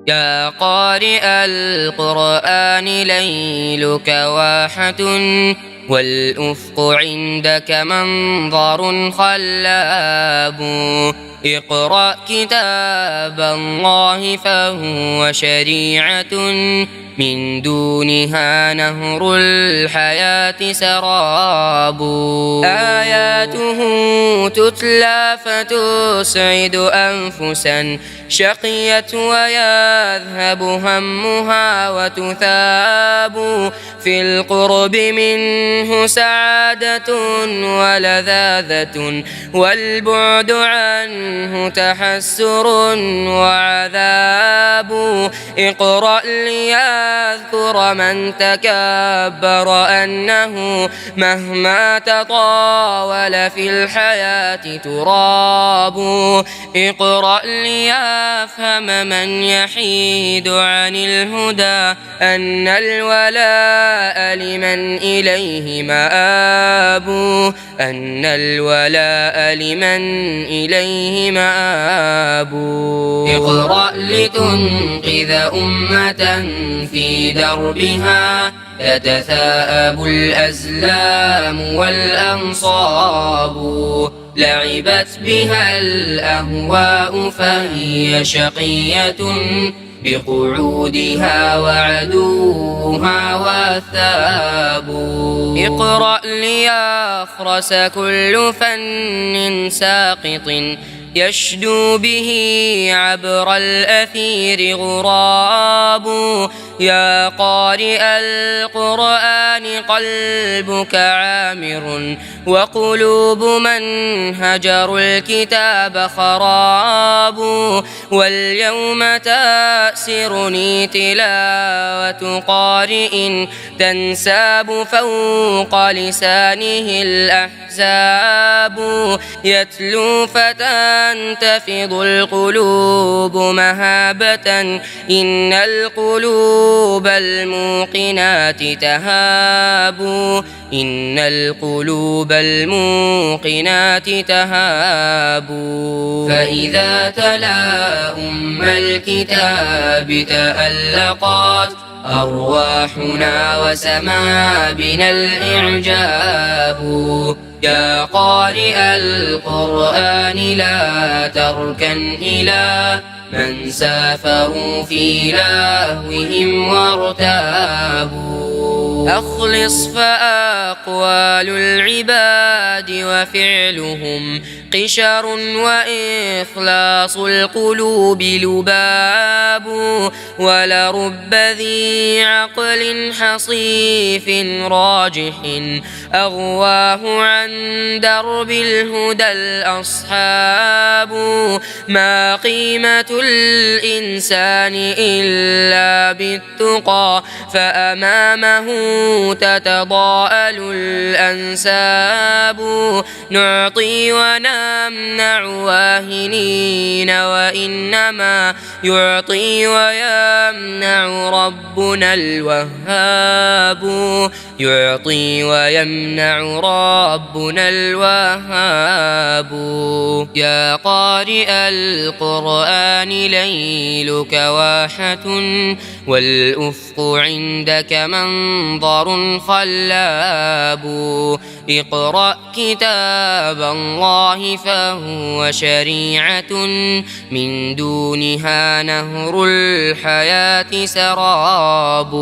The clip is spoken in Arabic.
يا قارئ القرآن ليلك واحة، والأفق عندك منظر خلاب. اقرأ كتاب الله فهو شريعة، من دونها نهر الحياة سراب. آياته تتلى فتسعد أنفسا شقيت ويذهب همها وتثاب. في القرب منه سعادة ولذاذة، والبعد عنه تحسر وعذاب. اقرأ ليذكر من تكبر أنه مهما تطاول في الحياة تراب. اقرأ ليفهم من يحيد عن الهدى أن الولاء لمن إليه مآب. أن الولاء لمن إليه مآب. اقرأ لتنقذ أمة في دربها تتثاءب الأزلام والأنصاب. لعبت بها الأهواء فهي شقية بقعودها وعدوها وثاب. اقرأ ليخرس كل فن ساقط يشدو به عبر الأثير غراب. يا قارئ القرآن قلبك عامر، وقلوب من هجروا الكتاب خراب. واليوم تأسرني تلاوة قارئ تنساب فوق لسانه الأحزاب. يتلو فتنتفض القلوب مهابة، إن القلوب الموقنات تهاب. إن القلوب الموقنات تهاب. فإذا تلا أم الكتاب تألقت أرواحنا وسما بنا الإعجاب. يا قارئ القرآن لا تركن إلى من سافروا في لهوهم وارتابوا. أخلص فأقوال العباد وفعلهم قشر، وإخلاص القلوب لباب. ولرب ذي عقل حصيف راجح أغواه عن درب الهدى الأصحاب. ما قيمة الإنسان إلا بالتقى، فأمامه تتضاءل الأنساب. نعطي ونمنع واهنين، وإنما يعطي ويمنع ربنا الوهاب. يعطي ويمنع ربنا الوهاب. يا قارئ القرآن ليلك واحة، والأفق عندك منظر خلاب. اقرأ كتاب الله فهو شريعة، من دونها نهر الحياة سراب.